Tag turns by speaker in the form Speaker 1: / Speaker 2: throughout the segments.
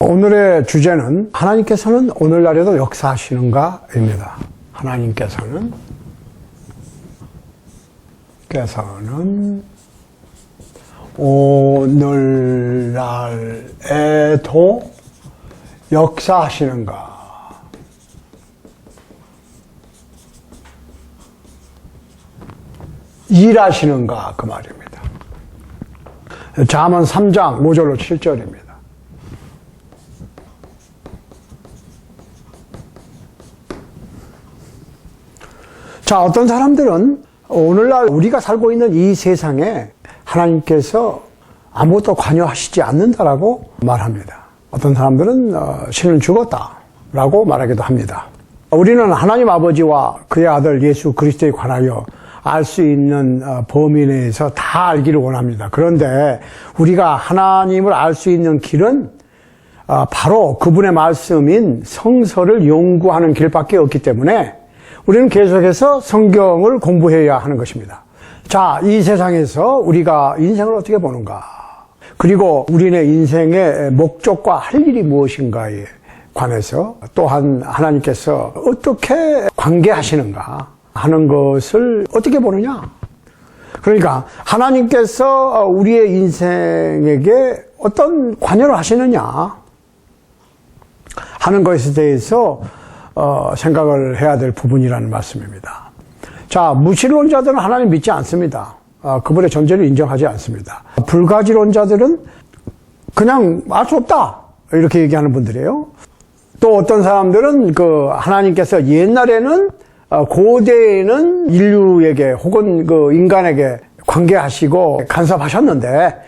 Speaker 1: 오늘의 주제는 하나님께서는 오늘날에도 역사하시는가입니다. 하나님께서는 오늘날에도 역사하시는가? 일하시는가? 그 말입니다. 잠언 3장 5절로 7절입니다. 자, 어떤 사람들은 오늘날 우리가 살고 있는 이 세상에 하나님께서 아무것도 관여하시지 않는다라고 말합니다. 어떤 사람들은 신은 죽었다라고 말하기도 합니다. 우리는 하나님 아버지와 그의 아들 예수 그리스도에 관하여 알 수 있는 범위 내에서 다 알기를 원합니다. 그런데 우리가 하나님을 알 수 있는 길은 바로 그분의 말씀인 성서를 연구하는 길밖에 없기 때문에 우리는 계속해서 성경을 공부해야 하는 것입니다. 자, 이 세상에서 우리가 인생을 어떻게 보는가? 그리고 우리네 인생의 목적과 할 일이 무엇인가에 관해서 또한 하나님께서 어떻게 관계하시는가 하는 것을 어떻게 보느냐? 그러니까 하나님께서 우리의 인생에게 어떤 관여를 하시느냐 하는 것에 대해서 생각을 해야 될 부분이라는 말씀입니다. 자, 무신론자들은 하나님 믿지 않습니다. 그분의 존재를 인정하지 않습니다. 불가지론자들은 그냥 알 수 없다 이렇게 얘기하는 분들이에요. 또 어떤 사람들은 그 하나님께서 옛날에는 고대에는 인류에게 혹은 그 인간에게 관계하시고 간섭하셨는데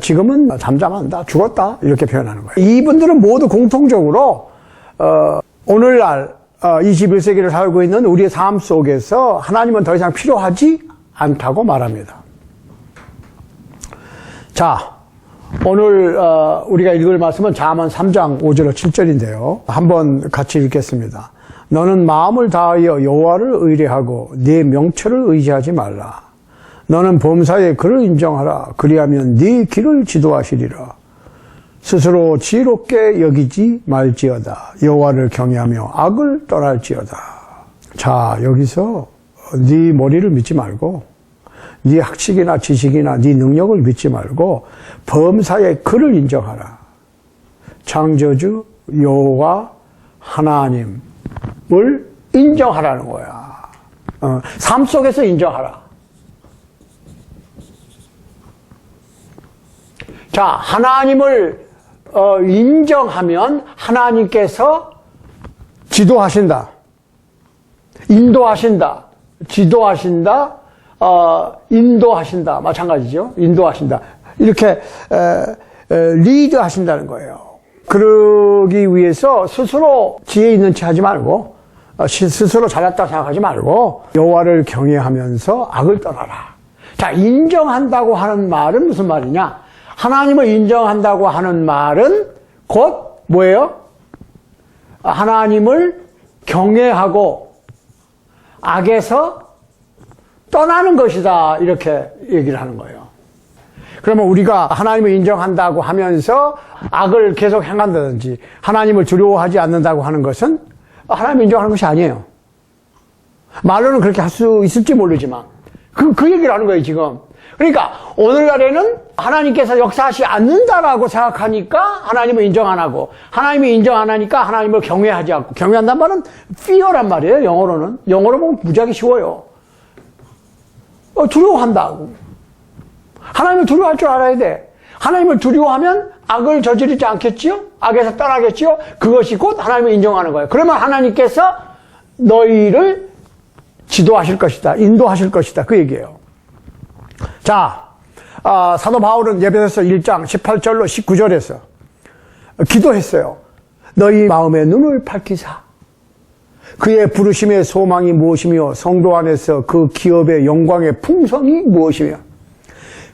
Speaker 1: 지금은 잠잠한다, 죽었다 이렇게 표현하는 거예요. 이분들은 모두 공통적으로 오늘날 21세기를 살고 있는 우리의 삶 속에서 하나님은 더 이상 필요하지 않다고 말합니다. 자, 오늘 우리가 읽을 말씀은 잠언 3장 5절로 7절인데요. 한번 같이 읽겠습니다. 너는 마음을 다하여 여호와를 의뢰하고 네 명철을 의지하지 말라. 너는 범사에 그를 인정하라. 그리하면 네 길을 지도하시리라. 스스로 지혜롭게 여기지 말지어다. 여호와를 경외하며 악을 떠날지어다. 자, 여기서 네 머리를 믿지 말고 네 학식이나 지식이나 네 능력을 믿지 말고 범사에 그를 인정하라. 창조주 여호와 하나님을 인정하라는 거야. 삶 속에서 인정하라. 자, 하나님을 인정하면 하나님께서 지도하신다, 인도하신다, 지도하신다, 인도하신다. 마찬가지죠. 인도하신다. 이렇게 리드하신다는 거예요. 그러기 위해서 스스로 지혜 있는 체 하지 말고 스스로 잘났다 생각하지 말고 여호와를 경외하면서 악을 떠나라. 자, 인정한다고 하는 말은 무슨 말이냐? 하나님을 인정한다고 하는 말은 곧 뭐예요? 하나님을 경외하고 악에서 떠나는 것이다 이렇게 얘기를 하는 거예요. 그러면 우리가 하나님을 인정한다고 하면서 악을 계속 행한다든지 하나님을 두려워하지 않는다고 하는 것은 하나님을 인정하는 것이 아니에요. 말로는 그렇게 할 수 있을지 모르지만 그 얘기를 하는 거예요 지금. 그러니까 오늘날에는 하나님께서 역사하지 않는다라고 생각하니까 하나님을 인정 안 하고, 하나님을 인정 안 하니까 하나님을 경외하지 않고, 경외한다는 말은 fear란 말이에요. 영어로는. 영어로 보면 무지하게 쉬워요. 두려워한다고. 하나님을 두려워할 줄 알아야 돼. 하나님을 두려워하면 악을 저지르지 않겠지요? 악에서 떠나겠지요? 그것이 곧 하나님을 인정하는 거예요. 그러면 하나님께서 너희를 지도하실 것이다, 인도하실 것이다, 그 얘기예요. 자, 사도 바울은 에베소서 1장 18절로 19절에서 기도했어요. 너희 마음의 눈을 밝히사 그의 부르심의 소망이 무엇이며 성도 안에서 그 기업의 영광의 풍성이 무엇이며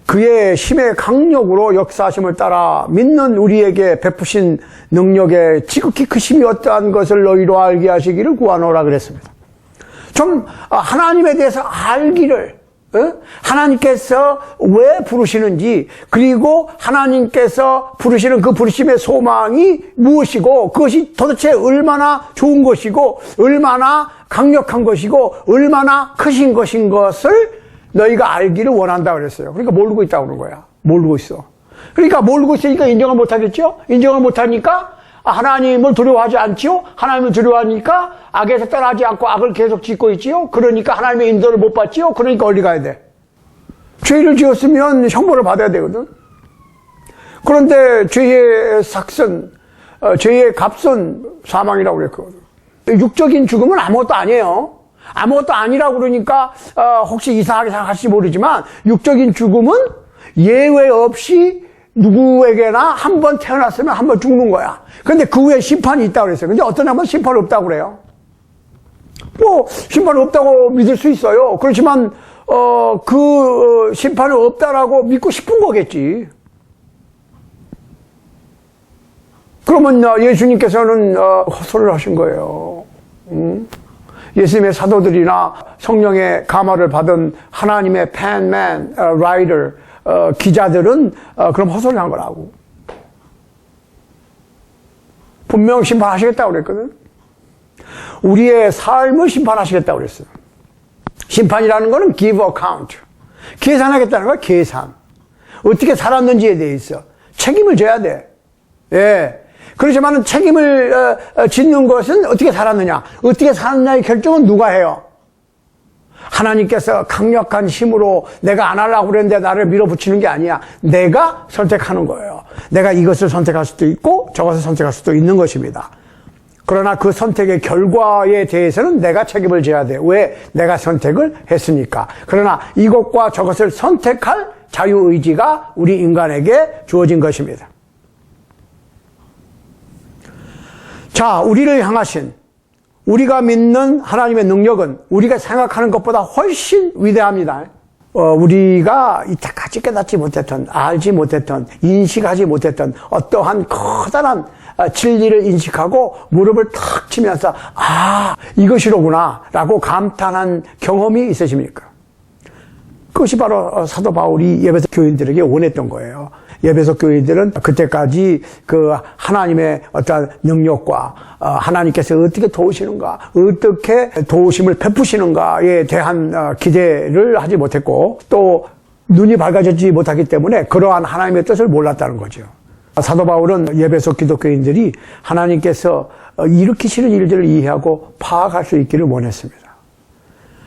Speaker 1: 그의 힘의 강력으로 역사하심을 따라 믿는 우리에게 베푸신 능력의 지극히 크심이 어떠한 것을 너희로 알게 하시기를 구하노라 그랬습니다. 좀 하나님에 대해서 알기를 하나님께서 왜 부르시는지, 그리고 하나님께서 부르시는 그 부르심의 소망이 무엇이고, 그것이 도대체 얼마나 좋은 것이고, 얼마나 강력한 것이고, 얼마나 크신 것인 것을 너희가 알기를 원한다 그랬어요. 그러니까 모르고 있다고 그러는 거야. 모르고 있어. 그러니까 모르고 있으니까 인정을 못하겠죠? 인정을 못하니까 하나님을 두려워하지 않지요? 하나님을 두려워하니까 악에서 떠나지 않고 악을 계속 짓고 있지요? 그러니까 하나님의 인도를 못 받지요? 그러니까 어디 가야 돼? 죄를 지었으면 형벌을 받아야 되거든. 그런데 죄의 삭선, 죄의 값은 사망이라고 그랬거든. 육적인 죽음은 아무것도 아니에요. 아무것도 아니라고 그러니까 혹시 이상하게 생각할지 모르지만 육적인 죽음은 예외 없이 누구에게나 한 번 태어났으면 한 번 죽는 거야. 근데 그 후에 심판이 있다고 그랬어요. 근데 어떤 사람은 심판 없다고 그래요. 뭐 심판 없다고 믿을 수 있어요. 그렇지만 심판이 없다라고 믿고 싶은 거겠지. 그러면 예수님께서는 헛소리를 하신 거예요. 예수님의 사도들이나 성령의 감화를 받은 하나님의 펜맨, 라이터, 기자들은 그럼 헛소리 한 거라고. 분명 심판하시겠다고 그랬거든. 우리의 삶을 심판하시겠다고 그랬어요. 심판이라는 거는 give account. 계산하겠다는 거야, 계산. 어떻게 살았는지에 대해서 책임을 져야 돼. 예. 그렇지만 책임을 짓는 것은 어떻게 살았느냐. 어떻게 살았느냐의 결정은 누가 해요? 하나님께서 강력한 힘으로 내가 안 하려고 그랬는데 나를 밀어붙이는 게 아니야. 내가 선택하는 거예요. 내가 이것을 선택할 수도 있고 저것을 선택할 수도 있는 것입니다. 그러나 그 선택의 결과에 대해서는 내가 책임을 져야 돼. 왜? 내가 선택을 했으니까. 그러나 이것과 저것을 선택할 자유의지가 우리 인간에게 주어진 것입니다. 자, 우리를 향하신, 우리가 믿는 하나님의 능력은 우리가 생각하는 것보다 훨씬 위대합니다. 우리가 이때까지 깨닫지 못했던, 알지 못했던, 인식하지 못했던 어떠한 커다란 진리를 인식하고 무릎을 탁 치면서 이것이로구나 라고 감탄한 경험이 있으십니까? 그것이 바로 사도 바울이 에베소 교인들에게 원했던 거예요. 에베소 교인들은 그때까지 그 하나님의 어떤 능력과 하나님께서 어떻게 도우시는가, 어떻게 도우심을 베푸시는가에 대한 기대를 하지 못했고 또 눈이 밝아지지 못하기 때문에 그러한 하나님의 뜻을 몰랐다는 거죠. 사도 바울은 에베소 기독교인들이 하나님께서 일으키시는 일들을 이해하고 파악할 수 있기를 원했습니다.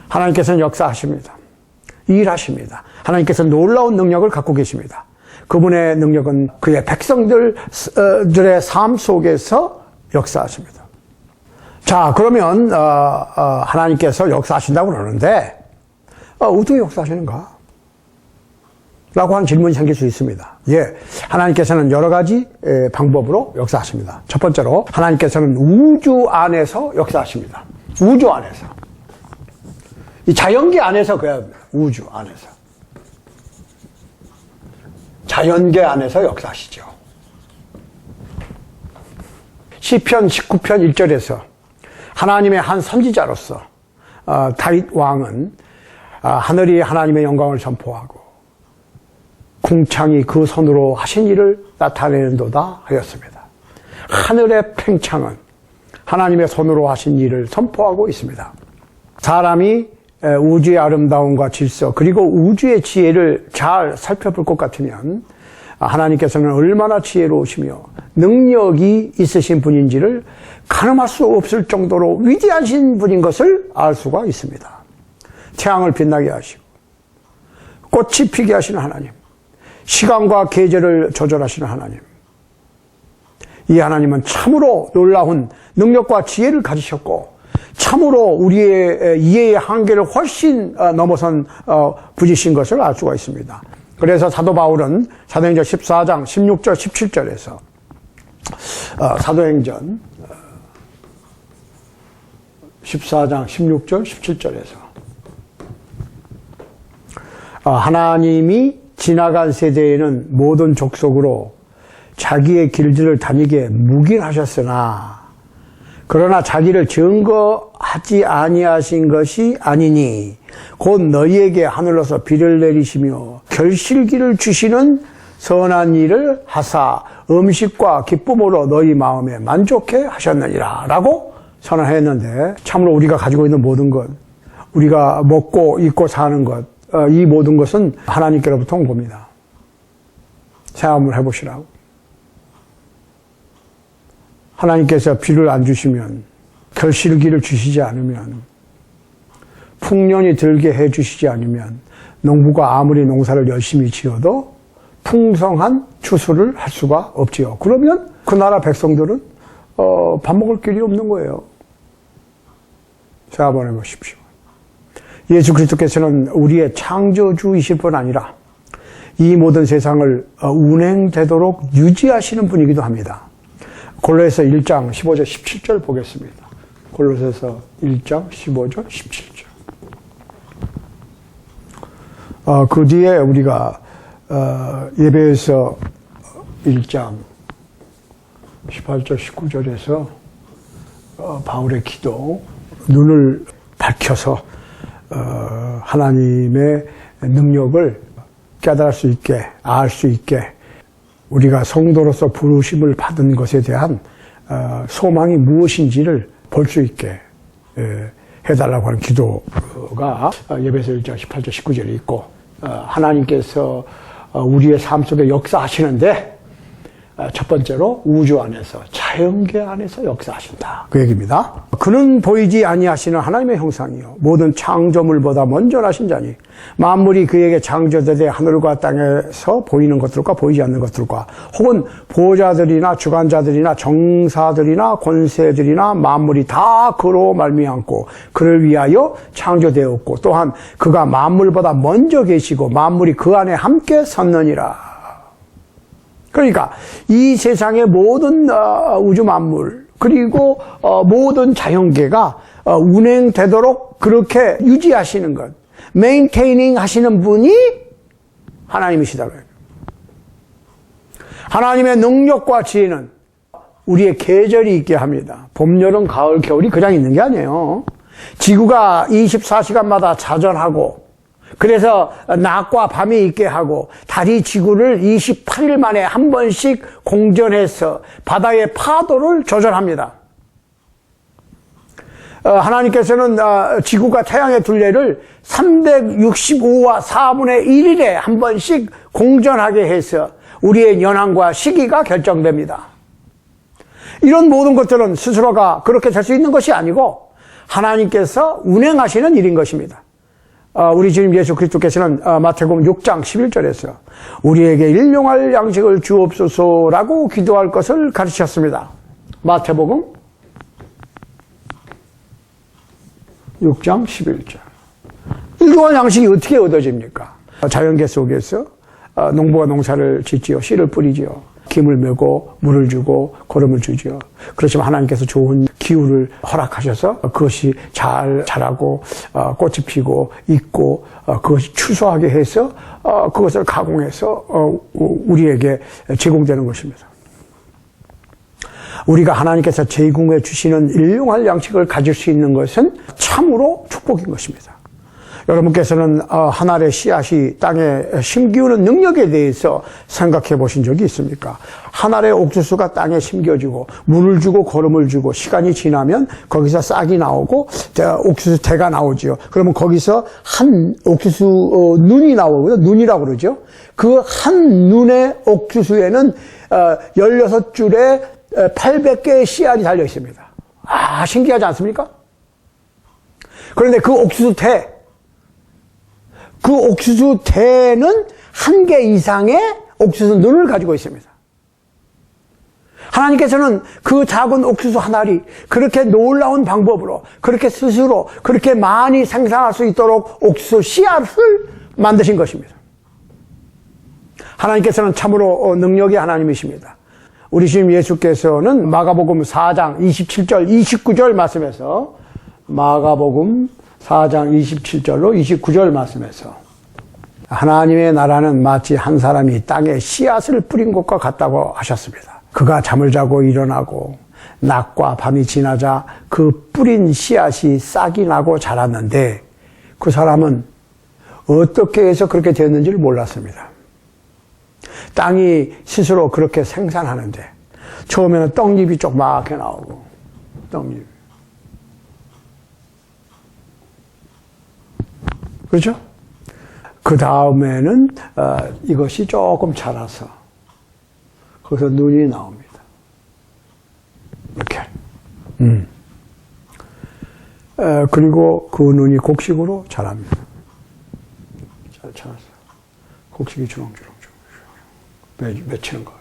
Speaker 1: 하나님께서는 역사하십니다. 일하십니다. 하나님께서 놀라운 능력을 갖고 계십니다. 그분의 능력은 그의 백성들의 삶 속에서 역사하십니다. 자, 그러면 하나님께서 역사하신다고 그러는데 어떻게 역사하시는가? 라고 하는 질문이 생길 수 있습니다. 예, 하나님께서는 여러 가지 방법으로 역사하십니다. 첫 번째로 하나님께서는 우주 안에서 역사하십니다. 우주 안에서. 이 자연계 안에서 그래야 합니다. 우주 안에서. 자연계 안에서 역사하시죠. 시편 19편 1절에서 하나님의 한 선지자로서 다윗 왕은 하늘이 하나님의 영광을 선포하고 궁창이 그 손으로 하신 일을 나타내는도다 하였습니다. 하늘의 팽창은 하나님의 손으로 하신 일을 선포하고 있습니다. 사람이 우주의 아름다움과 질서 그리고 우주의 지혜를 잘 살펴볼 것 같으면 하나님께서는 얼마나 지혜로우시며 능력이 있으신 분인지를 가늠할 수 없을 정도로 위대하신 분인 것을 알 수가 있습니다. 태양을 빛나게 하시고 꽃이 피게 하시는 하나님, 시간과 계절을 조절하시는 하나님, 이 하나님은 참으로 놀라운 능력과 지혜를 가지셨고 참으로 우리의 이해의 한계를 훨씬 넘어선 분이신 것을 알 수가 있습니다. 그래서 사도 바울은 사도행전 14장 16절 17절에서 사도행전 14장 16절 17절에서 하나님이 지나간 세대에는 모든 족속으로 자기의 길들을 다니게 묵인하셨으나 그러나 자기를 증거하지 아니하신 것이 아니니 곧 너희에게 하늘로서 비를 내리시며 결실기를 주시는 선한 일을 하사 음식과 기쁨으로 너희 마음에 만족해 하셨느니라 라고 선언했는데, 참으로 우리가 가지고 있는 모든 것, 우리가 먹고 입고 사는 것, 이 모든 것은 하나님께로부터 온 겁니다. 생각을 해보시라고. 하나님께서 비를 안 주시면, 결실기를 주시지 않으면, 풍년이 들게 해주시지 않으면 농부가 아무리 농사를 열심히 지어도 풍성한 추수를 할 수가 없지요. 그러면 그 나라 백성들은 밥 먹을 길이 없는 거예요. 생각 한번 해보십시오. 예수 그리스도께서는 우리의 창조주이실 뿐 아니라 이 모든 세상을 운행되도록 유지하시는 분이기도 합니다. 골로새서 1장 15절 17절 보겠습니다. 골로새서 1장 15절 17절. 그 뒤에 우리가 예배에서 1장 18절 19절에서 바울의 기도, 눈을 밝혀서 하나님의 능력을 깨달을 수 있게, 알 수 있게, 우리가 성도로서 부르심을 받은 것에 대한 소망이 무엇인지를 볼 수 있게 해달라고 하는 기도가 예배에서 1장 18절 19절에 있고, 하나님께서 우리의 삶 속에 역사하시는데 첫 번째로 우주 안에서, 자연계 안에서 역사하신다, 그 얘기입니다. 그는 보이지 아니하시는 하나님의 형상이요 모든 창조물보다 먼저 나신 자니 만물이 그에게 창조되되 하늘과 땅에서 보이는 것들과 보이지 않는 것들과 혹은 보좌들이나 주관자들이나 정사들이나 권세들이나 만물이 다 그로 말미암고 그를 위하여 창조되었고 또한 그가 만물보다 먼저 계시고 만물이 그 안에 함께 섰느니라. 그러니까 이 세상의 모든 우주 만물 그리고 모든 자연계가 운행되도록 그렇게 유지하시는 것, 메인테이닝 하시는 분이 하나님이시다고요. 하나님의 능력과 지혜는 우리의 계절이 있게 합니다. 봄, 여름, 가을, 겨울이 그냥 있는 게 아니에요. 지구가 24시간마다 자전하고, 그래서 낮과 밤이 있게 하고 달이 지구를 28일 만에 한 번씩 공전해서 바다의 파도를 조절합니다. 하나님께서는 지구가 태양의 둘레를 365와 4분의 1일에 한 번씩 공전하게 해서 우리의 연한과 시기가 결정됩니다. 이런 모든 것들은 스스로가 그렇게 될 수 있는 것이 아니고 하나님께서 운행하시는 일인 것입니다. 우리 주님 예수 그리스도께서는 마태복음 6장 11절에서 우리에게 일용할 양식을 주옵소서라고 기도할 것을 가르치셨습니다. 마태복음 6장 11절. 일용할 양식이 어떻게 얻어집니까? 자연계 속에서 농부가 농사를 짓지요. 씨를 뿌리지요. 김을 메고 물을 주고 거름을 주지요. 그렇지만 하나님께서 좋은 기후를 허락하셔서 그것이 잘 자라고 꽃이 피고 있고 그것이 추수하게 해서 그것을 가공해서 우리에게 제공되는 것입니다. 우리가 하나님께서 제공해 주시는 일용할 양식을 가질 수 있는 것은 참으로 축복인 것입니다. 여러분께서는 한 알의 씨앗이 땅에 심기우는 능력에 대해서 생각해 보신 적이 있습니까? 한 알의 옥수수가 땅에 심겨지고 물을 주고 거름을 주고 시간이 지나면 거기서 싹이 나오고 옥수수 대가 나오죠. 그러면 거기서 한 옥수수 눈이 나오거든요. 눈이라고 그러죠. 그 한 눈의 옥수수에는 16줄에 800개의 씨앗이 달려 있습니다. 신기하지 않습니까? 그런데 그 옥수수 대는 한 개 이상의 옥수수 눈을 가지고 있습니다. 하나님께서는 그 작은 옥수수 한 알이 그렇게 놀라운 방법으로 그렇게 스스로 그렇게 많이 생산할 수 있도록 옥수수 씨앗을 만드신 것입니다. 하나님께서는 참으로 능력의 하나님이십니다. 우리 주님 예수께서는 마가복음 4장 27절 29절 말씀에서 마가복음 4장 27절로 29절 말씀에서 하나님의 나라는 마치 한 사람이 땅에 씨앗을 뿌린 것과 같다고 하셨습니다. 그가 잠을 자고 일어나고 낮과 밤이 지나자 그 뿌린 씨앗이 싹이 나고 자랐는데 그 사람은 어떻게 해서 그렇게 되었는지를 몰랐습니다. 땅이 스스로 그렇게 생산하는데 처음에는 떡잎이 조그맣게 나오고 떡잎. 그렇죠? 그 다음에는 이것이 조금 자라서 거기서 눈이 나옵니다. 이렇게. 그리고 그 눈이 곡식으로 자랍니다. 잘 자랐어요. 곡식이 주렁주렁 맺히는 거예요.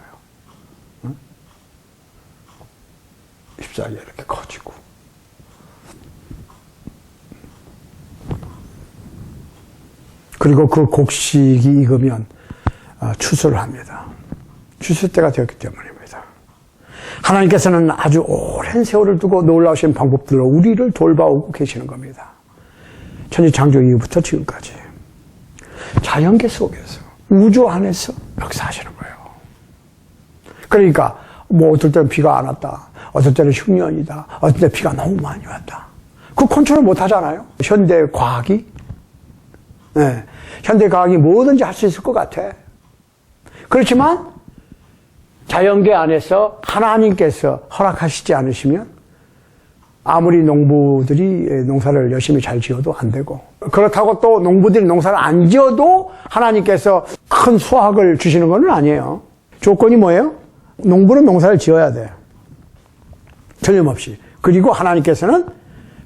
Speaker 1: 응? 잎사귀가 이렇게 커지고. 그리고 그 곡식이 익으면 추수를 합니다. 추수 때가 되었기 때문입니다. 하나님께서는 아주 오랜 세월을 두고 놀라우신 방법들로 우리를 돌봐오고 계시는 겁니다. 천지창조 이후부터 지금까지. 자연계 속에서, 우주 안에서 역사하시는 거예요. 그러니까 뭐 어떨 때는 비가 안 왔다, 어떨 때는 흉년이다, 어떨 때 비가 너무 많이 왔다. 그 컨트롤 못 하잖아요. 현대 과학이. 네. 현대 과학이 뭐든지 할 수 있을 것 같아. 그렇지만 자연계 안에서 하나님께서 허락하시지 않으시면 아무리 농부들이 농사를 열심히 잘 지어도 안 되고, 그렇다고 또 농부들이 농사를 안 지어도 하나님께서 큰 수확을 주시는 건 아니에요. 조건이 뭐예요? 농부는 농사를 지어야 돼. 틀림없이. 그리고 하나님께서는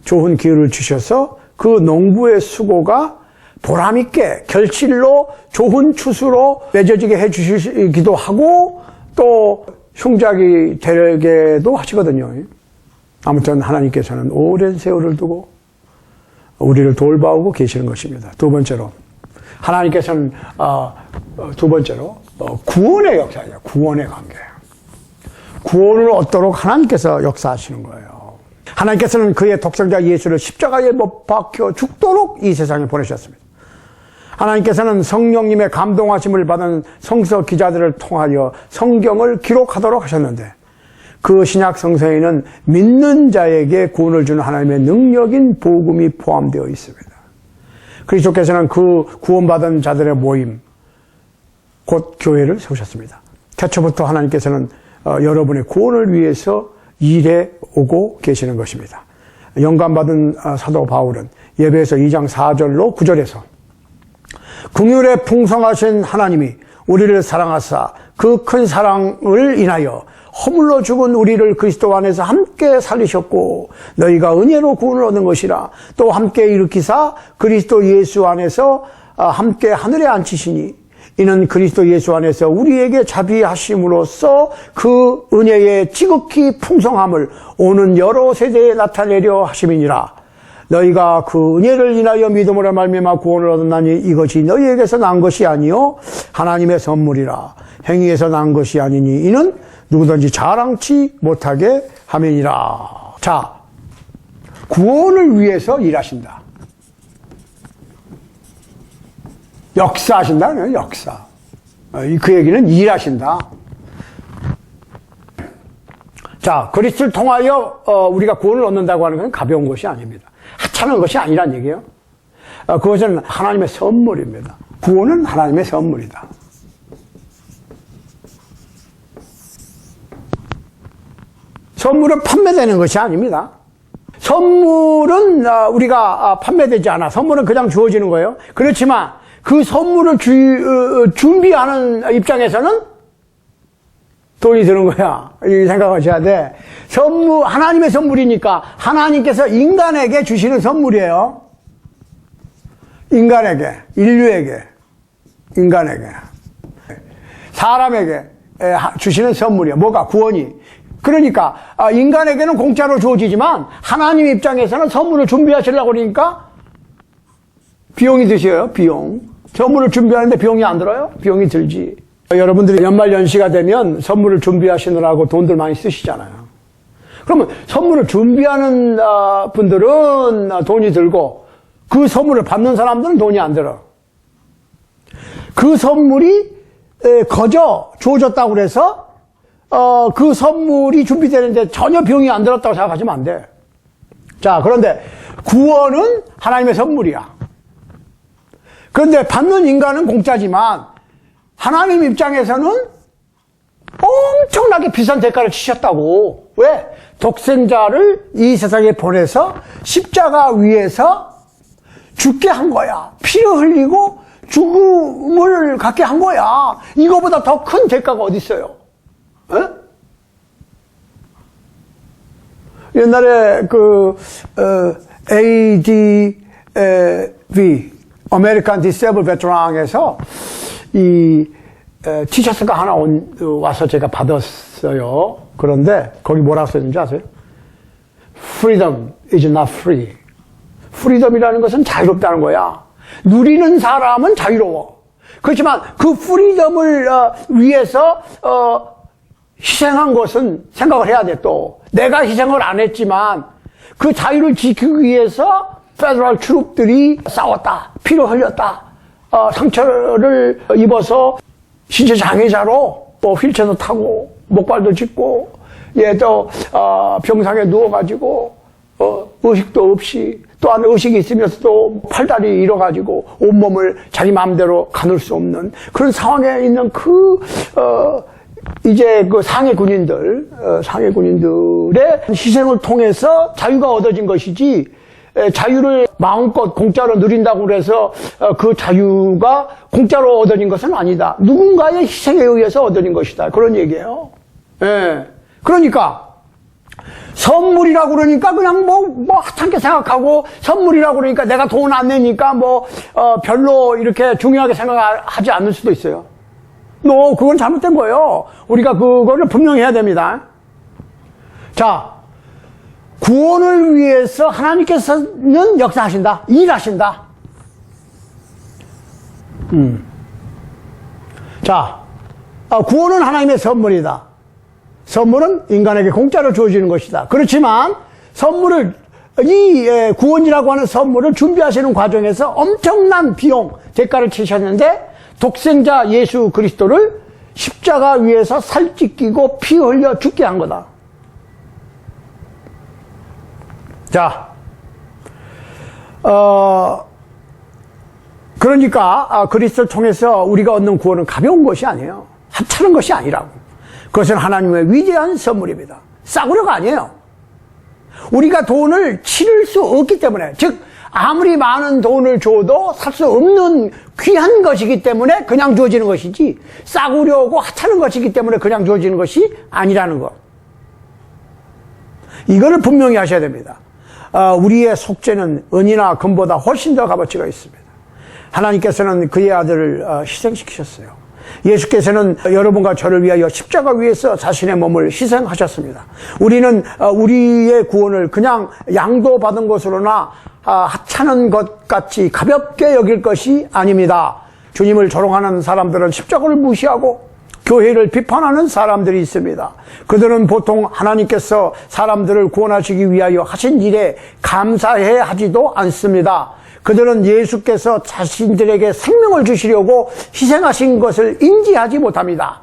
Speaker 1: 좋은 기회를 주셔서 그 농부의 수고가 보람있게 결실로 좋은 추수로 맺어지게 해주시기도 하고 또 흉작이 되게도 하시거든요. 아무튼 하나님께서는 오랜 세월을 두고 우리를 돌봐오고 계시는 것입니다. 두 번째로 하나님께서는 구원의 역사예요. 구원의 관계예요. 구원을 얻도록 하나님께서 역사하시는 거예요. 하나님께서는 그의 독생자 예수를 십자가에 못 박혀 죽도록 이 세상에 보내셨습니다. 하나님께서는 성령님의 감동하심을 받은 성서 기자들을 통하여 성경을 기록하도록 하셨는데 그 신약 성서에는 믿는 자에게 구원을 주는 하나님의 능력인 복음이 포함되어 있습니다. 그리스도께서는 그 구원받은 자들의 모임, 곧 교회를 세우셨습니다. 태초부터 하나님께서는 여러분의 구원을 위해서 일해 오고 계시는 것입니다. 영감받은 사도 바울은 예배에서 2장 4절로 9절에서 긍휼에 풍성하신 하나님이 우리를 사랑하사 그 큰 사랑을 인하여 허물로 죽은 우리를 그리스도 안에서 함께 살리셨고 너희가 은혜로 구원을 얻은 것이라 또 함께 일으키사 그리스도 예수 안에서 함께 하늘에 앉히시니 이는 그리스도 예수 안에서 우리에게 자비하심으로써 그 은혜의 지극히 풍성함을 오는 여러 세대에 나타내려 하심이니라. 너희가 그 은혜를 인하여 믿음으로 말미암아 구원을 얻었나니 이것이 너희에게서 난 것이 아니요 하나님의 선물이라. 행위에서 난 것이 아니니 이는 누구든지 자랑치 못하게 함이니라. 자, 구원을 위해서 일하신다. 역사하신다는 역사. 그 얘기는 일하신다. 자, 그리스도를 통하여 우리가 구원을 얻는다고 하는 것은 가벼운 것이 아닙니다. 하찮은 것이 아니란 얘기예요. 그것은 하나님의 선물입니다. 구원은 하나님의 선물이다. 선물은 판매되는 것이 아닙니다. 선물은 우리가 판매되지 않아. 선물은 그냥 주어지는 거예요. 그렇지만 그 선물을 준비하는 입장에서는 돈이 드는 거야. 이 생각하셔야 돼. 하나님의 선물이니까 하나님께서 인간에게 주시는 선물이에요. 인간에게, 사람에게 주시는 선물이에요. 뭐가? 구원이. 그러니까 인간에게는 공짜로 주어지지만 하나님 입장에서는 선물을 준비하시려고 그러니까 비용이 드셔요. 비용. 선물을 준비하는데 비용이 안 들어요? 비용이 들지. 여러분들이 연말연시가 되면 선물을 준비하시느라고 돈들 많이 쓰시잖아요. 그러면 선물을 준비하는 분들은 돈이 들고 그 선물을 받는 사람들은 돈이 안 들어. 그 선물이 거저 주어졌다고 그래서 그 선물이 준비되는데 전혀 비용이 안 들었다고 생각하시면 안 돼. 자, 그런데 구원은 하나님의 선물이야. 그런데 받는 인간은 공짜지만 하나님 입장에서는 엄청나게 비싼 대가를 치셨다고. 왜? 독생자를 이 세상에 보내서 십자가 위에서 죽게 한 거야. 피를 흘리고 죽음을 갖게 한 거야. 이거보다 더 큰 대가가 어디 있어요? 에? 옛날에 ADV American Disabled Veteran에서 이 티셔츠가 하나 와서 제가 받았어요. 그런데 거기 뭐라고 써있는지 아세요? Freedom is not free. 프리덤이라는 것은 자유롭다는 거야. 누리는 사람은 자유로워. 그렇지만 그 프리덤을 위해서 희생한 것은 생각을 해야 돼. 또 내가 희생을 안 했지만 그 자유를 지키기 위해서 페더럴 트룹들이 싸웠다. 피를 흘렸다. 상처를 입어서 신체 장애자로 또 휠체어도 타고 목발도 짚고 얘도 병상에 누워가지고 의식도 없이 또한 의식이 있으면서도 팔다리 잃어가지고 온몸을 자기 마음대로 가눌 수 없는 그런 상황에 있는 이제 그 상해 군인들의 희생을 통해서 자유가 얻어진 것이지, 자유를 마음껏 공짜로 누린다고 그래서 그 자유가 공짜로 얻어진 것은 아니다. 누군가의 희생에 의해서 얻어진 것이다. 그런 얘기예요. 예. 그러니까 선물이라고 그러니까 그냥 하찮게 생각하고, 선물이라고 그러니까 내가 돈 안 내니까 별로 이렇게 중요하게 생각하지 않을 수도 있어요. 그건 잘못된 거예요. 우리가 그거를 분명히 해야 됩니다. 자, 구원을 위해서 하나님께서는 역사하신다. 일하신다. 자, 구원은 하나님의 선물이다. 선물은 인간에게 공짜로 주어지는 것이다. 그렇지만 구원이라고 하는 선물을 준비하시는 과정에서 엄청난 비용, 대가를 치셨는데 독생자 예수 그리스도를 십자가 위에서 살찌끼고 피 흘려 죽게 한 거다. 자, 그러니까 그리스도를 통해서 우리가 얻는 구원은 가벼운 것이 아니에요. 하찮은 것이 아니라고. 그것은 하나님의 위대한 선물입니다. 싸구려가 아니에요. 우리가 돈을 치를 수 없기 때문에, 즉 아무리 많은 돈을 줘도 살 수 없는 귀한 것이기 때문에 그냥 주어지는 것이지, 싸구려고 하찮은 것이기 때문에 그냥 주어지는 것이 아니라는 것. 이거를 분명히 하셔야 됩니다. 우리의 속죄는 은이나 금보다 훨씬 더 값어치가 있습니다. 하나님께서는 그의 아들을 희생시키셨어요. 예수께서는 여러분과 저를 위하여 십자가 위에서 자신의 몸을 희생하셨습니다. 우리는 우리의 구원을 그냥 양도받은 것으로나 하찮은 것 같이 가볍게 여길 것이 아닙니다. 주님을 조롱하는 사람들은 십자가를 무시하고 교회를 비판하는 사람들이 있습니다. 그들은 보통 하나님께서 사람들을 구원하시기 위하여 하신 일에 감사해 하지도 않습니다. 그들은 예수께서 자신들에게 생명을 주시려고 희생하신 것을 인지하지 못합니다.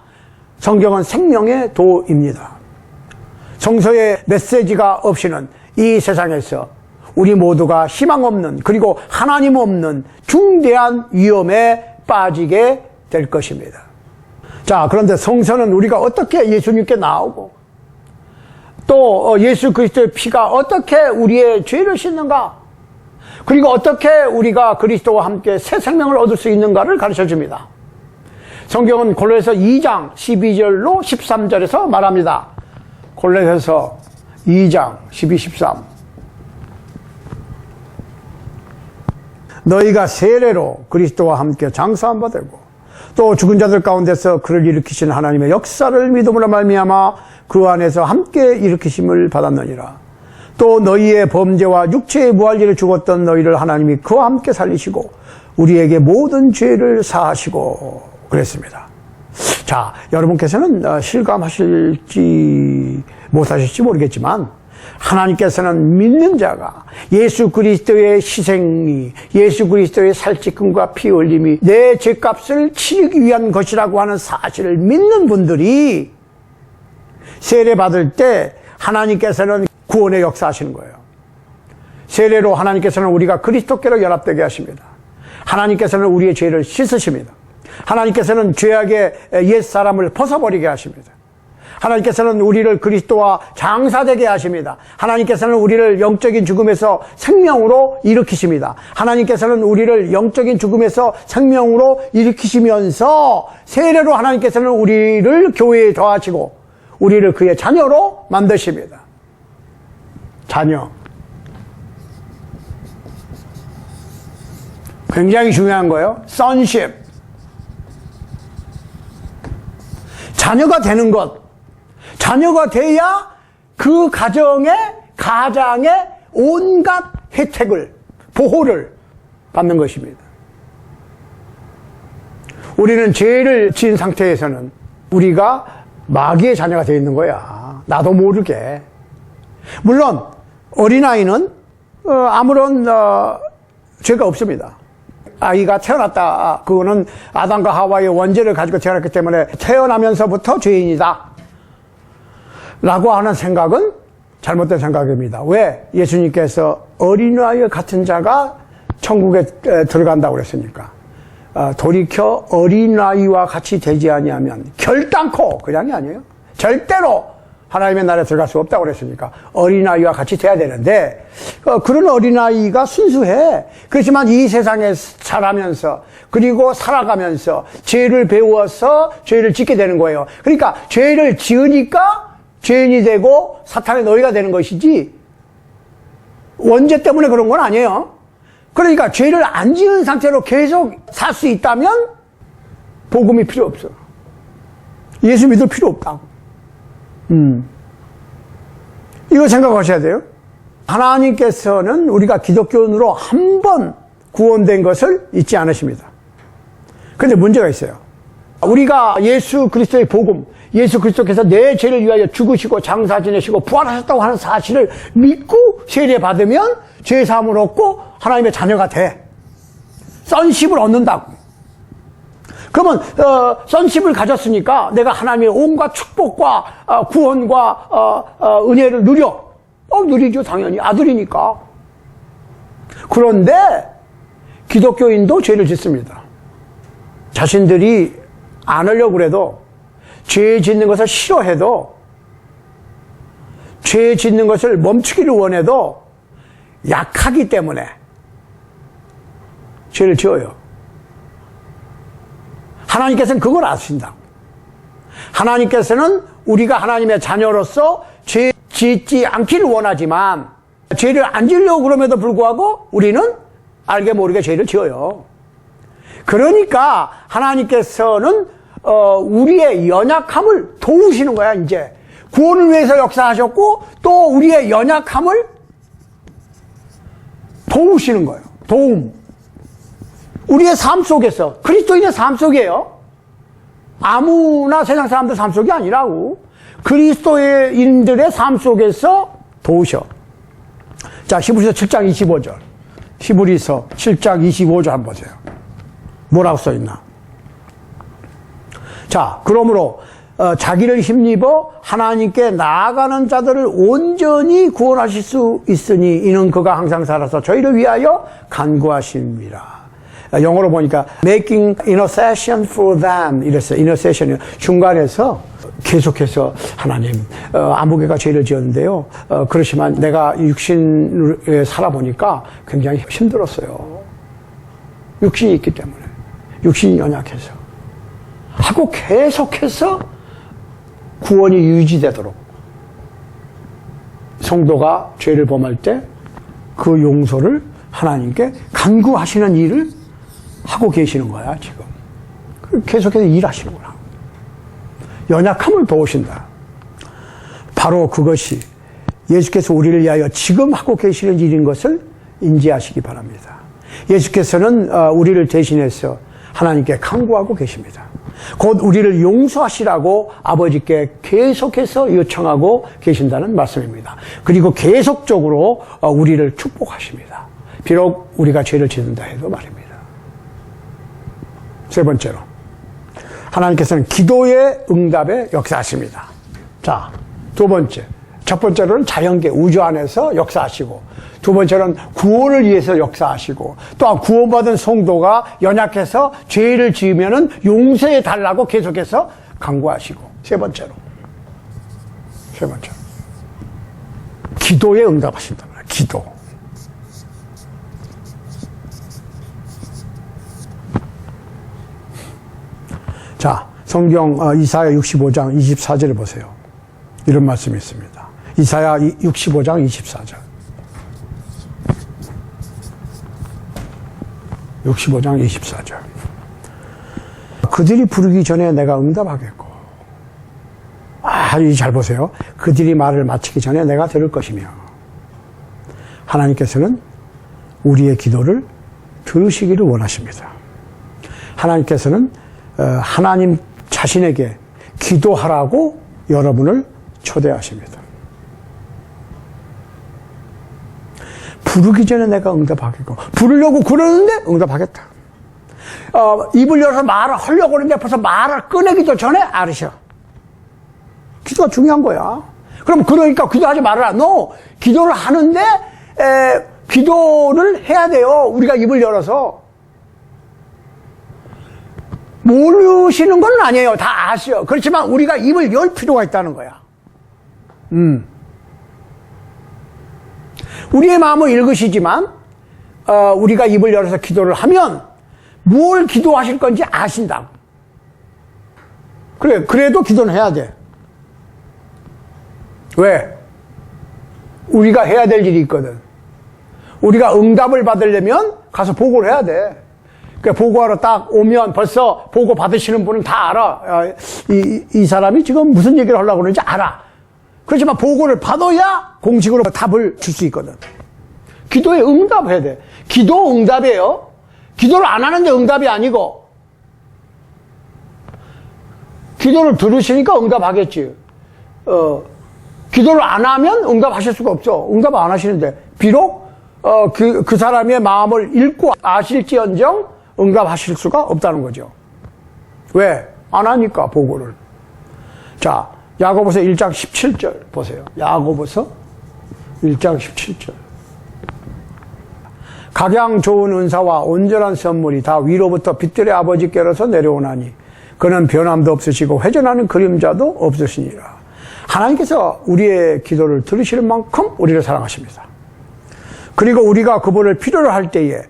Speaker 1: 성경은 생명의 도입니다. 성서의 메시지가 없이는 이 세상에서 우리 모두가 희망 없는, 그리고 하나님 없는 중대한 위험에 빠지게 될 것입니다. 자, 그런데 성서는 우리가 어떻게 예수님께 나오고 또 예수 그리스도의 피가 어떻게 우리의 죄를 씻는가, 그리고 어떻게 우리가 그리스도와 함께 새 생명을 얻을 수 있는가를 가르쳐줍니다. 성경은 골로새서 2장 12절로 13절에서 말합니다. 골로새서 2장 12, 13. 너희가 세례로 그리스도와 함께 장사한 바 되고 또 죽은 자들 가운데서 그를 일으키신 하나님의 역사를 믿음으로 말미암아 그 안에서 함께 일으키심을 받았느니라. 또 너희의 범죄와 육체의 무할일을 죽었던 너희를 하나님이 그와 함께 살리시고 우리에게 모든 죄를 사하시고 그랬습니다. 자, 여러분께서는 실감하실지 못하실지 모르겠지만 하나님께서는 믿는 자가 예수 그리스도의 희생이, 예수 그리스도의 살찌김과 피 흘림이 내 죄값을 치르기 위한 것이라고 하는 사실을 믿는 분들이 세례 받을 때 하나님께서는 구원의 역사하시는 거예요. 세례로 하나님께서는 우리가 그리스도께로 연합되게 하십니다. 하나님께서는 우리의 죄를 씻으십니다. 하나님께서는 죄악의 옛사람을 벗어버리게 하십니다. 하나님께서는 우리를 그리스도와 장사되게 하십니다. 하나님께서는 우리를 영적인 죽음에서 생명으로 일으키십니다. 하나님께서는 우리를 영적인 죽음에서 생명으로 일으키시면서 세례로 하나님께서는 우리를 교회에 더하시고 우리를 그의 자녀로 만드십니다. 자녀. 굉장히 중요한 거예요. sonship. 자녀가 되는 것. 자녀가 돼야 그 가정의 온갖 혜택을, 보호를 받는 것입니다. 우리는 죄를 지은 상태에서는 우리가 마귀의 자녀가 되어 있는 거야. 나도 모르게. 물론 어린아이는 아무런 죄가 없습니다. 아이가 태어났다. 그거는 아담과 하와의 원죄를 가지고 태어났기 때문에 태어나면서부터 죄인이다. 라고 하는 생각은 잘못된 생각입니다. 왜? 예수님께서 어린아이 같은 자가 천국에 들어간다고 그랬습니까? 돌이켜 어린아이와 같이 되지 아니하면 결단코, 그냥이 아니에요. 절대로 하나님의 나라에 들어갈 수 없다고 그랬으니까 어린아이와 같이 돼야 되는데 그런 어린아이가 순수해. 그렇지만 이 세상에 자라면서 그리고 살아가면서 죄를 배워서 죄를 짓게 되는 거예요. 그러니까 죄를 지으니까 죄인이 되고 사탄의 노예가 되는 것이지 원죄 때문에 그런 건 아니에요. 그러니까 죄를 안 지은 상태로 계속 살 수 있다면 복음이 필요 없어. 예수 믿을 필요 없다고. 이거 생각하셔야 돼요. 하나님께서는 우리가 기독교인으로 한 번 구원된 것을 잊지 않으십니다. 그런데 문제가 있어요. 우리가 예수 그리스도의 복음, 예수 그리스도께서 내 죄를 위하여 죽으시고 장사 지내시고 부활하셨다고 하는 사실을 믿고 세례 받으면 죄 사함을 얻고 하나님의 자녀가 돼. sonship을 얻는다고. 그러면 sonship을 가졌으니까 내가 하나님의 온갖 축복과 구원과 은혜를 누려. 누리죠, 당연히. 아들이니까. 그런데 기독교인도 죄를 짓습니다. 자신들이 안 하려고 그래도, 죄 짓는 것을 싫어해도, 죄 짓는 것을 멈추기를 원해도 약하기 때문에 죄를 지어요. 하나님께서는 그걸 아신다고. 하나님께서는 우리가 하나님의 자녀로서 죄 짓지 않기를 원하지만 죄를 안 지으려고 그럼에도 불구하고 우리는 알게 모르게 죄를 지어요. 그러니까 하나님께서는 우리의 연약함을 도우시는 거야. 이제 구원을 위해서 역사하셨고 또 우리의 연약함을 도우시는 거예요. 도움. 우리의 삶 속에서, 그리스도인의 삶 속이에요. 아무나 세상 사람들 삶 속이 아니라고. 그리스도인들의 삶 속에서 도우셔. 자, 히브리서 7장 25절. 히브리서 7장 25절 한번 보세요. 뭐라고 써있나? 자, 그러므로 자기를 힘입어 하나님께 나아가는 자들을 온전히 구원하실 수 있으니 이는 그가 항상 살아서 저희를 위하여 간구하십니다. 영어로 보니까 making intercession for them 이랬어요. intercession이 중간에서 계속해서 하나님 아무개가 죄를 지었는데요. 그렇지만 내가 육신에 살아보니까 굉장히 힘들었어요. 육신이 있기 때문에. 육신이 연약해서. 하고 계속해서 구원이 유지되도록 성도가 죄를 범할 때 그 용서를 하나님께 간구하시는 일을 하고 계시는 거야, 지금. 계속해서 일하시는 거라고. 연약함을 도우신다. 바로 그것이 예수께서 우리를 위하여 지금 하고 계시는 일인 것을 인지하시기 바랍니다. 예수께서는 우리를 대신해서 하나님께 간구하고 계십니다. 곧 우리를 용서하시라고 아버지께 계속해서 요청하고 계신다는 말씀입니다. 그리고 계속적으로 우리를 축복하십니다. 비록 우리가 죄를 짓는다 해도 말입니다. 세 번째로, 하나님께서는 기도의 응답에 역사하십니다. 자, 두 번째, 첫 번째로는 자연계, 우주 안에서 역사하시고, 두 번째로는 구원을 위해서 역사하시고, 또한 구원받은 성도가 연약해서 죄를 지으면은 용서해 달라고 계속해서 강구하시고, 세 번째로 기도에 응답하신다. 기도. 자, 성경 이사야 65장 24절을 보세요. 이런 말씀이 있습니다. 이사야 65장 24절. 65장 24절. 그들이 부르기 전에 내가 응답하겠고. 잘 보세요. 그들이 말을 마치기 전에 내가 들을 것이며. 하나님께서는 우리의 기도를 들으시기를 원하십니다. 하나님께서는 하나님 자신에게 기도하라고 여러분을 초대하십니다. 부르기 전에 내가 응답하겠고, 부르려고 그러는데 응답하겠다. 입을 열어서 말을 하려고 하는데 벌써 말을 꺼내기도 전에 알으셔. 기도가 중요한 거야. 그럼 그러니까 기도하지 말아라. No. 기도를 하는데 기도를 해야 돼요. 우리가 입을 열어서. 모르시는 건 아니에요. 다 아시죠. 그렇지만 우리가 입을 열 필요가 있다는 거야. 우리의 마음을 읽으시지만 우리가 입을 열어서 기도를 하면 뭘 기도하실 건지 아신다고. 그래도 기도는 해야 돼. 왜? 우리가 해야 될 일이 있거든. 우리가 응답을 받으려면 가서 보고를 해야 돼. 보고하러 딱 오면 벌써 보고 받으시는 분은 다 알아. 이 사람이 지금 무슨 얘기를 하려고 그러는지 알아. 그렇지만 보고를 받아야 공식으로 답을 줄 수 있거든. 기도에 응답해야 돼. 기도 응답이에요. 기도를 안 하는데 응답이 아니고, 기도를 들으시니까 응답하겠지. 기도를 안 하면 응답하실 수가 없어. 응답 안 하시는데. 비록 그 사람의 마음을 읽고 아실지언정 응답하실 수가 없다는 거죠. 왜? 안 하니까, 보고를. 자, 야고보서 1장 17절 보세요. 야고보서 1장 17절. 각양 좋은 은사와 온전한 선물이 다 위로부터 빛들의 아버지께로서 내려오나니 그는 변함도 없으시고 회전하는 그림자도 없으시니라. 하나님께서 우리의 기도를 들으시는 만큼 우리를 사랑하십니다. 그리고 우리가 그분을 필요로 할 때에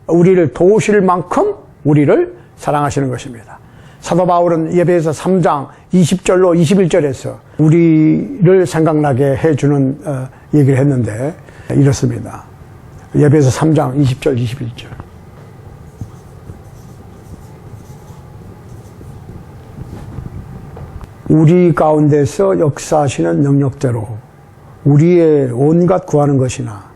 Speaker 1: 우리를 도우실 만큼 우리를 사랑하시는 것입니다. 사도 바울은 예배에서 3장 20절로 21절에서 우리를 생각나게 해주는 얘기를 했는데 이렇습니다. 예배에서 3장 20절 21절. 우리 가운데서 역사하시는 능력대로 우리의 온갖 구하는 것이나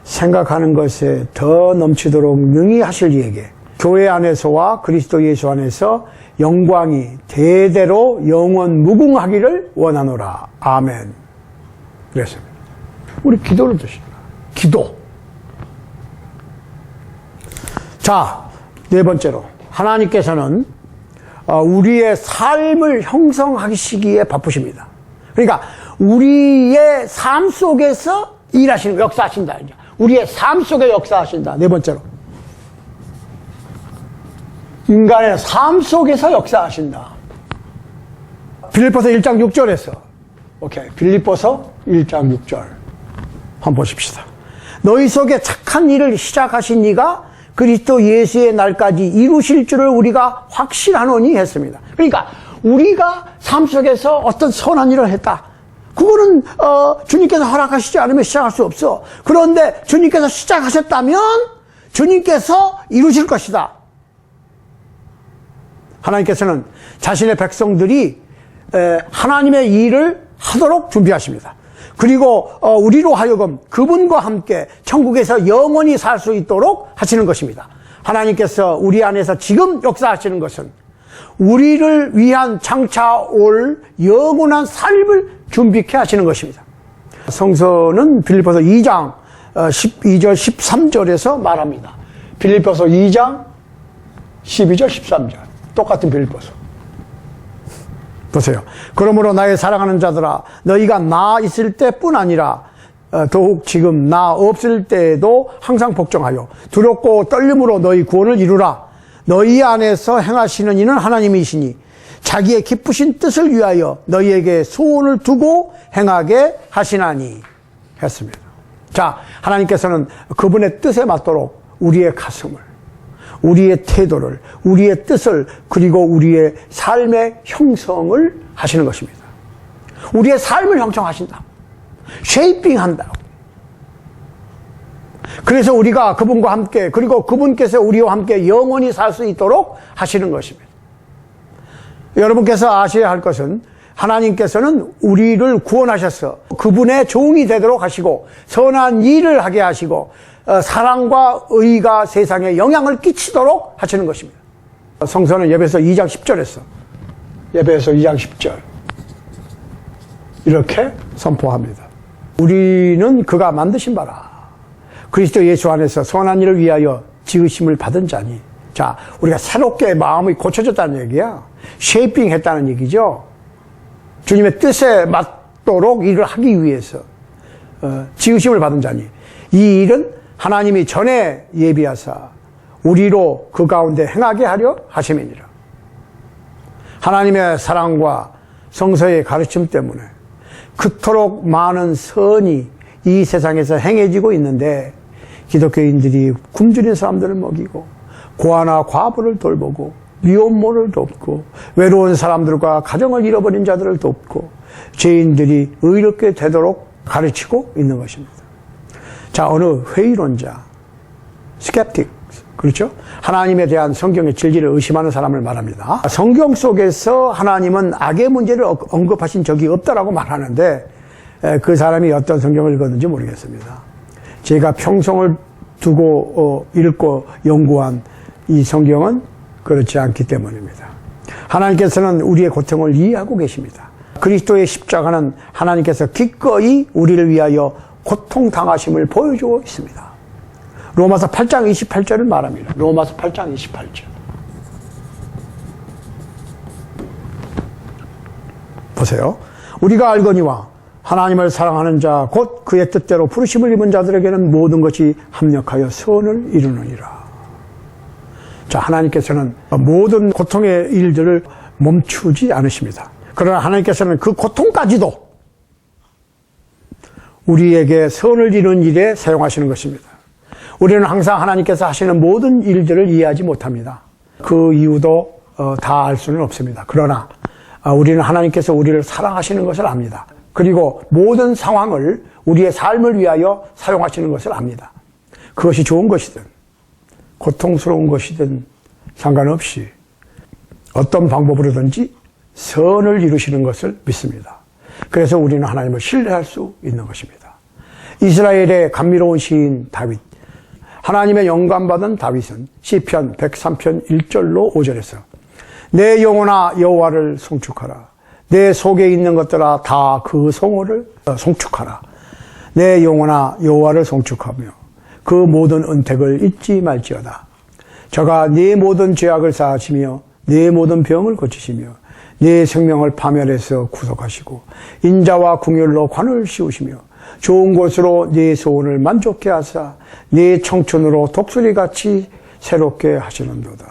Speaker 1: 생각하는 것에 더 넘치도록 능히 하실 이에게 교회 안에서와 그리스도 예수 안에서 영광이 대대로 영원 무궁하기를 원하노라. 아멘. 그랬습니다. 우리 기도를 드십니다. 기도. 자, 네 번째로 하나님께서는 우리의 삶을 형성하시기에 바쁘십니다. 그러니까 우리의 삶 속에서 일하시는 거, 역사하신다. 우리의 삶 속에 역사하신다. 네 번째로 인간의 삶 속에서 역사하신다. 빌립보서 1장 6절에서 빌립보서 1장 6절 한번 보십시다. 너희 속에 착한 일을 시작하신 이가 그리스도 예수의 날까지 이루실 줄을 우리가 확신하노니 했습니다. 그러니까 우리가 삶 속에서 어떤 선한 일을 했다. 그거는 주님께서 허락하시지 않으면 시작할 수 없어. 그런데 주님께서 시작하셨다면 주님께서 이루실 것이다. 하나님께서는 자신의 백성들이 하나님의 일을 하도록 준비하십니다. 그리고 우리로 하여금 그분과 함께 천국에서 영원히 살 수 있도록 하시는 것입니다. 하나님께서 우리 안에서 지금 역사하시는 것은 우리를 위한 장차 올 영원한 삶을 준비케 하시는 것입니다. 성서는 빌립보서 2장 12절 13절에서 말합니다. 빌립보서 2장 12절 13절 똑같은 빌립보서. 보세요. 그러므로 나의 사랑하는 자들아, 너희가 나 있을 때뿐 아니라 더욱 지금 나 없을 때에도 항상 복종하여 두렵고 떨림으로 너희 구원을 이루라. 너희 안에서 행하시는 이는 하나님이시니 자기의 기쁘신 뜻을 위하여 너희에게 소원을 두고 행하게 하시나니 했습니다. 자, 하나님께서는 그분의 뜻에 맞도록 우리의 가슴을, 우리의 태도를, 우리의 뜻을, 그리고 우리의 삶의 형성을 하시는 것입니다. 우리의 삶을 형성하신다. 쉐이핑 한다. 그래서 우리가 그분과 함께, 그리고 그분께서 우리와 함께 영원히 살 수 있도록 하시는 것입니다. 여러분께서 아셔야 할 것은 하나님께서는 우리를 구원하셔서 그분의 종이 되도록 하시고 선한 일을 하게 하시고 사랑과 의가 세상에 영향을 끼치도록 하시는 것입니다. 성서는 에베소 2장 10절에서 에베소 2장 10절 이렇게 선포합니다. 우리는 그가 만드신 바라 그리스도 예수 안에서 선한 일을 위하여 지으심을 받은 자니. 자, 우리가 새롭게 마음이 고쳐졌다는 얘기야. 쉐이핑 했다는 얘기죠. 주님의 뜻에 맞도록 일을 하기 위해서 지으심을 받은 자니. 이 일은 하나님이 전에 예비하사 우리로 그 가운데 행하게 하려 하심이니라. 하나님의 사랑과 성서의 가르침 때문에 그토록 많은 선이 이 세상에서 행해지고 있는데 기독교인들이 굶주린 사람들을 먹이고 고아나 과부를 돌보고 미혼모를 돕고 외로운 사람들과 가정을 잃어버린 자들을 돕고 죄인들이 의롭게 되도록 가르치고 있는 것입니다. 자, 어느 회의론자, 스캡틱, 그렇죠? 하나님에 대한 성경의 진리를 의심하는 사람을 말합니다. 성경 속에서 하나님은 악의 문제를 언급하신 적이 없다라고 말하는데 그 사람이 어떤 성경을 읽었는지 모르겠습니다. 제가 평생을 두고 읽고 연구한 이 성경은 그렇지 않기 때문입니다. 하나님께서는 우리의 고통을 이해하고 계십니다. 그리스도의 십자가는 하나님께서 기꺼이 우리를 위하여 고통당하심을 보여주고 있습니다. 로마서 8장 28절을 말합니다. 로마서 8장 28절. 보세요. 우리가 알거니와 하나님을 사랑하는 자 곧 그의 뜻대로 부르심을 입은 자들에게는 모든 것이 합력하여 선을 이루느니라. 자, 하나님께서는 모든 고통의 일들을 멈추지 않으십니다. 그러나 하나님께서는 그 고통까지도 우리에게 선을 이루는 일에 사용하시는 것입니다. 우리는 항상 하나님께서 하시는 모든 일들을 이해하지 못합니다. 그 이유도 다 알 수는 없습니다. 그러나 우리는 하나님께서 우리를 사랑하시는 것을 압니다. 그리고 모든 상황을 우리의 삶을 위하여 사용하시는 것을 압니다. 그것이 좋은 것이든 고통스러운 것이든 상관없이 어떤 방법으로든지 선을 이루시는 것을 믿습니다. 그래서 우리는 하나님을 신뢰할 수 있는 것입니다. 이스라엘의 감미로운 시인 다윗, 하나님의 영감받은 다윗은 시편 103편 1절로 5절에서 내 영혼아 여호와를 송축하라. 내 속에 있는 것들아 다 그 성호를 송축하라. 내 영혼아 여호와를 송축하며 그 모든 은택을 잊지 말지어다. 저가 네 모든 죄악을 사하시며 네 모든 병을 고치시며 네 생명을 파멸해서 구속하시고 인자와 긍휼로 관을 씌우시며 좋은 곳으로 네 소원을 만족케 하사 네 청춘으로 독수리같이 새롭게 하시는도다.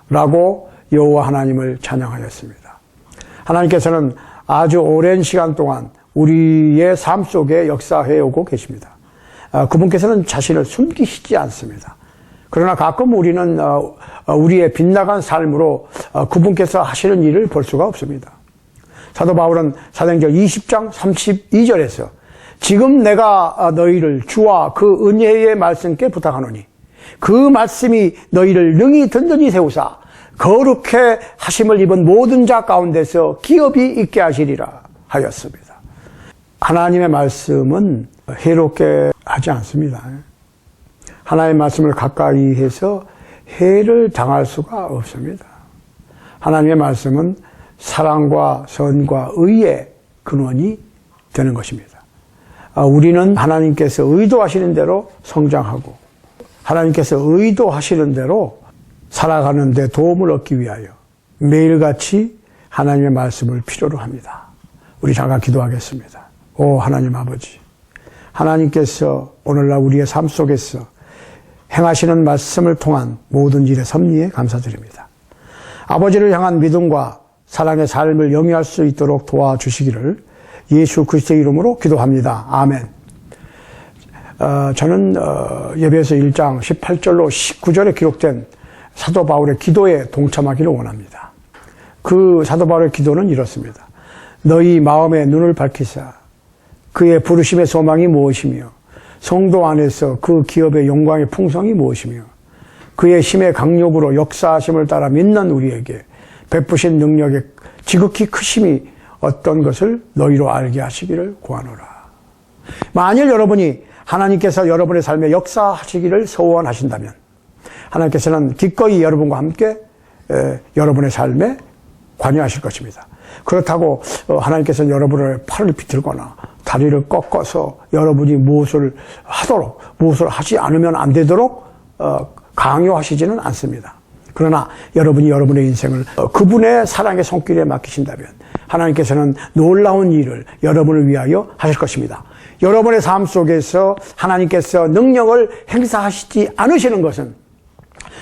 Speaker 1: 라고 여호와 하나님을 찬양하였습니다. 하나님께서는 아주 오랜 시간 동안 우리의 삶 속에 역사해 오고 계십니다. 그분께서는 자신을 숨기시지 않습니다. 그러나 가끔 우리는 우리의 빗나간 삶으로 그분께서 하시는 일을 볼 수가 없습니다. 사도 바울은 사도행전 20장 32절에서 지금 내가 너희를 주와 그 은혜의 말씀께 부탁하노니 그 말씀이 너희를 능히 든든히 세우사 거룩해 하심을 입은 모든 자 가운데서 기업이 있게 하시리라 하였습니다. 하나님의 말씀은 해롭게 하지 않습니다. 하나님의 말씀을 가까이 해서 해를 당할 수가 없습니다. 하나님의 말씀은 사랑과 선과 의의 근원이 되는 것입니다. 우리는 하나님께서 의도하시는 대로 성장하고 하나님께서 의도하시는 대로 살아가는 데 도움을 얻기 위하여 매일같이 하나님의 말씀을 필요로 합니다. 우리 잠깐 기도하겠습니다. 오 하나님 아버지, 하나님께서 오늘날 우리의 삶 속에서 행하시는 말씀을 통한 모든 일의 섭리에 감사드립니다. 아버지를 향한 믿음과 사랑의 삶을 영위할 수 있도록 도와주시기를 예수 그리스도의 이름으로 기도합니다. 아멘. 저는 예배서 1장 18절로 19절에 기록된 사도 바울의 기도에 동참하기를 원합니다. 그 사도 바울의 기도는 이렇습니다. 너희 마음의 눈을 밝히사 그의 부르심의 소망이 무엇이며 성도 안에서 그 기업의 영광의 풍성이 무엇이며 그의 힘의 강력으로 역사하심을 따라 믿는 우리에게 베푸신 능력의 지극히 크심이 어떤 것을 너희로 알게 하시기를 구하노라. 만일 여러분이 하나님께서 여러분의 삶에 역사하시기를 소원하신다면 하나님께서는 기꺼이 여러분과 함께 여러분의 삶에 관여하실 것입니다. 그렇다고 하나님께서 여러분의 팔을 비틀거나 다리를 꺾어서 여러분이 무엇을 하도록, 무엇을 하지 않으면 안 되도록 강요하시지는 않습니다. 그러나 여러분이 여러분의 인생을 그분의 사랑의 손길에 맡기신다면 하나님께서는 놀라운 일을 여러분을 위하여 하실 것입니다. 여러분의 삶 속에서 하나님께서 능력을 행사하시지 않으시는 것은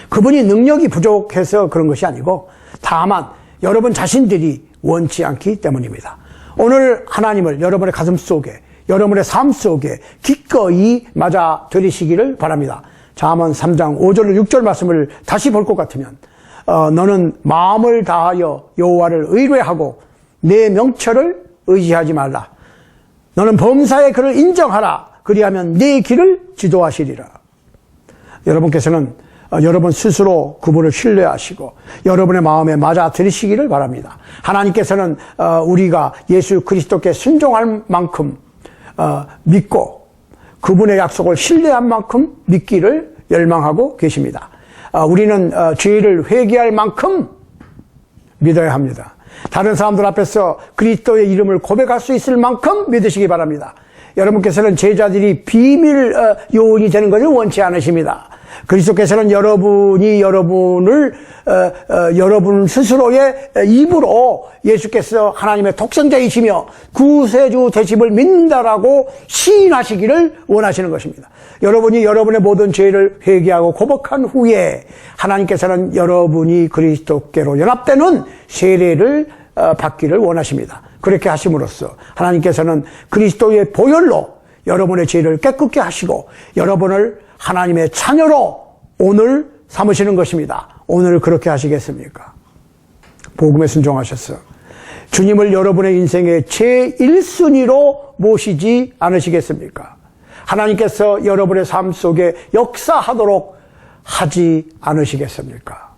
Speaker 1: 그분이 능력이 부족해서 그런 것이 아니고 다만 여러분 자신들이 원치 않기 때문입니다. 오늘 하나님을 여러분의 가슴 속에, 여러분의 삶 속에 기꺼이 맞아 들이시기를 바랍니다. 잠언 3장 5절로 6절 말씀을 다시 볼 것 같으면 너는 마음을 다하여 여호와를 의뢰하고 내 명철을 의지하지 말라. 너는 범사의 그를 인정하라. 그리하면 네 길을 지도하시리라. 여러분께서는 여러분 스스로 그분을 신뢰하시고 여러분의 마음에 맞아 들이시기를 바랍니다. 하나님께서는 우리가 예수 그리스도께 순종할 만큼 믿고 그분의 약속을 신뢰한 만큼 믿기를 열망하고 계십니다. 우리는 죄를 회개할 만큼 믿어야 합니다. 다른 사람들 앞에서 그리스도의 이름을 고백할 수 있을 만큼 믿으시기 바랍니다. 여러분께서는 제자들이 비밀 요원이 되는 것을 원치 않으십니다. 그리스도께서는 여러분이 여러분 스스로의 입으로 예수께서 하나님의 독생자이시며 구세주 되심을 믿는다라고 시인하시기를 원하시는 것입니다. 여러분이 여러분의 모든 죄를 회개하고 고백한 후에 하나님께서는 여러분이 그리스도께로 연합되는 세례를 받기를 원하십니다. 그렇게 하심으로써 하나님께서는 그리스도의 보혈로 여러분의 죄를 깨끗게 하시고 여러분을 하나님의 자녀로 오늘 삼으시는 것입니다. 오늘 그렇게 하시겠습니까? 복음에 순종하셔서 주님을 여러분의 인생의 제1순위로 모시지 않으시겠습니까? 하나님께서 여러분의 삶 속에 역사하도록 하지 않으시겠습니까?